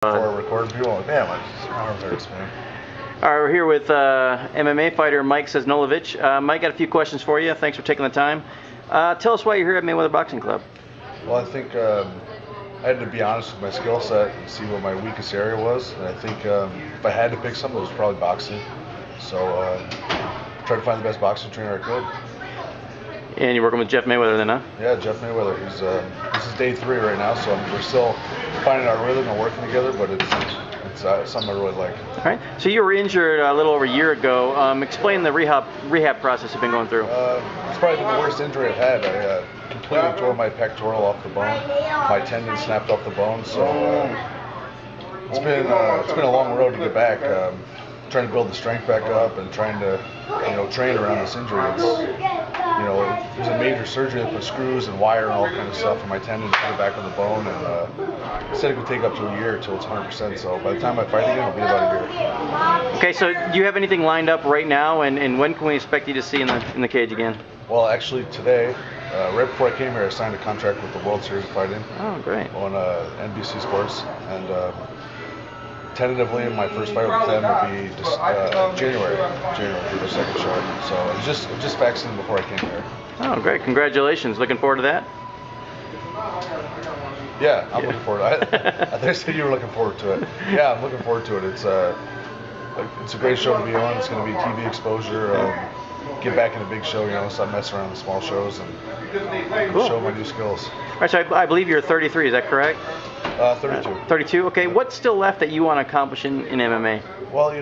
Before I record, people are like, damn, my arm hurts, man. All right, we're here with MMA fighter Mike Ciesnolevicz. Mike, got a few questions for you. Thanks for taking the time. Tell us why you're here at Mayweather Boxing Club. Well, I think I had to be honest with my skill set and see what my weakest area was. And I think if I had to pick something, it was probably boxing. So tried to find the best boxing trainer I could. And you're working with Jeff Mayweather then, huh? Yeah, Jeff Mayweather. This is day 3 right now, so we're still finding our rhythm and working together, but it's something I really like. All right. So you were injured a little over a year ago. Explain the rehab process you've been going through. It's probably been the worst injury I've had. I completely tore my pectoral off the bone. My tendon snapped off the bone, so it's been a long road to get back. Trying to build the strength back up and trying to train around this injury. It was a major surgery. They put screws and wire and all kind of stuff in my tendon to put it back on the bone, and said it could take up to a year until it's 100%. So by the time I fight again, it'll be about a year. Okay, so do you have anything lined up right now, and when can we expect you to see in the cage again? Well, actually today, right before I came here, I signed a contract with the World Series of Fighting. Oh, great. On NBC Sports, and tentatively my first fight with them will be January for the second show. So it was just vaccinated before I came here. Oh, great! Congratulations. Looking forward to that. Yeah, I'm looking forward to it. I think I said you were looking forward to it. Yeah, I'm looking forward to it. It's a great show to be on. It's going to be TV exposure. Get back in a big show, stop messing around with small shows and cool. Show my new skills. All right, so I believe you're 33. Is that correct? 32. 32. Okay. What's still left that you want to accomplish in MMA? Well,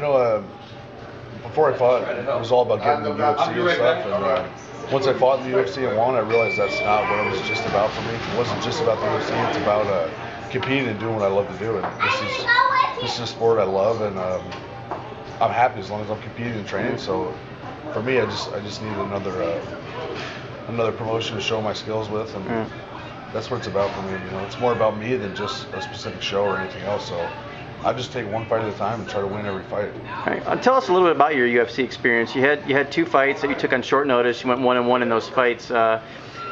before I fought, it was all about getting in the UFC and stuff. And once I fought in the UFC and won, I realized that's not what it was just about for me. It wasn't just about the UFC. It's about competing and doing what I love to do. And this is a sport I love, and I'm happy as long as I'm competing and training. So for me, I just need another promotion to show my skills with, and that's what it's about for me. It's more about me than just a specific show or anything else. So I just take one fight at a time and try to win every fight. All right. Tell us a little bit about your UFC experience. You had 2 fights that you took on short notice. You went 1-1 in those fights. Were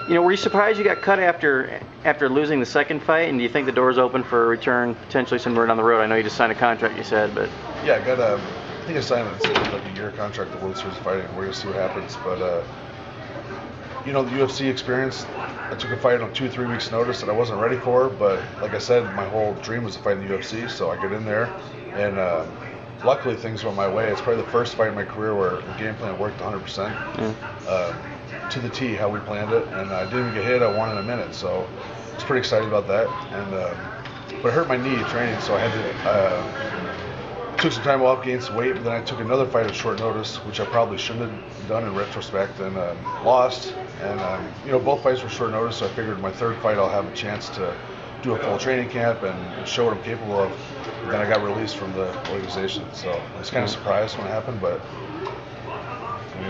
you surprised you got cut after losing the second fight? And do you think the door's open for a return potentially somewhere down the road? I know you just signed a contract, you said, but yeah, I think I signed like a year contract with the World Series of Fighting. We're gonna see what happens, but the UFC experience, I took a fight on 2-3 weeks notice that I wasn't ready for, but like I said, my whole dream was to fight in the UFC, so I get in there, and luckily things went my way. It's probably the first fight in my career where the game plan worked 100% to the T, how we planned it, and I didn't even get hit. I won in a minute, so I was pretty excited about that. And but it hurt my knee training, so I had to took some time off, gained some weight, but then I took another fight at short notice, which I probably shouldn't have done in retrospect, and lost. And both fights were short notice, so I figured my third fight I'll have a chance to do a full training camp and show what I'm capable of. And then I got released from the organization, so I was kind of surprised when it happened, but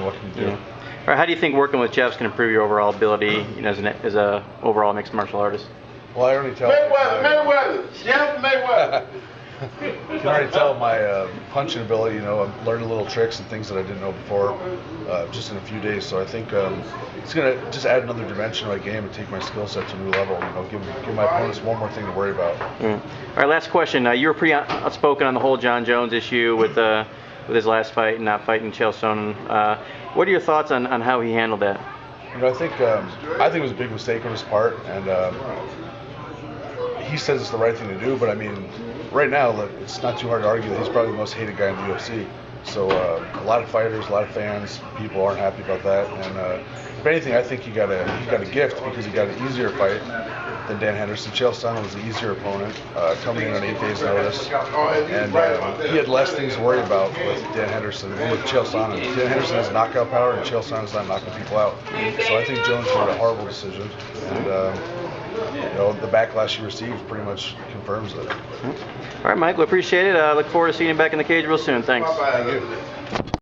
what can you do? Yeah. All right, how do you think working with Jeff's can improve your overall ability as a overall mixed martial artist? Well, I already tell Mayweather, Jeff Mayweather. You can already tell my punching ability. I'm learning little tricks and things that I didn't know before, just in a few days. So I think it's gonna just add another dimension to my game and take my skill set to a new level. Give my opponents one more thing to worry about. All right, last question. You were pretty outspoken on the whole Jon Jones issue with his last fight and not fighting Chael Sonnen. What are your thoughts on how he handled that? I think it was a big mistake on his part, and he says it's the right thing to do, but I mean, right now, it's not too hard to argue that he's probably the most hated guy in the UFC. So a lot of fighters, a lot of fans, people aren't happy about that. And if anything, I think he got a gift because he got an easier fight than Dan Henderson. Chael Sonnen was an easier opponent, coming in on 8 days' notice, and he had less things to worry about with Dan Henderson than with Chael Sonnen. Dan Henderson has knockout power, and Chael Sonnen's not knocking people out. So I think Jones made a horrible decision, and the backlash he received pretty much confirms it. All right, Mike, we appreciate it. Look forward to seeing you back in the cage real soon. Thanks. Thank you.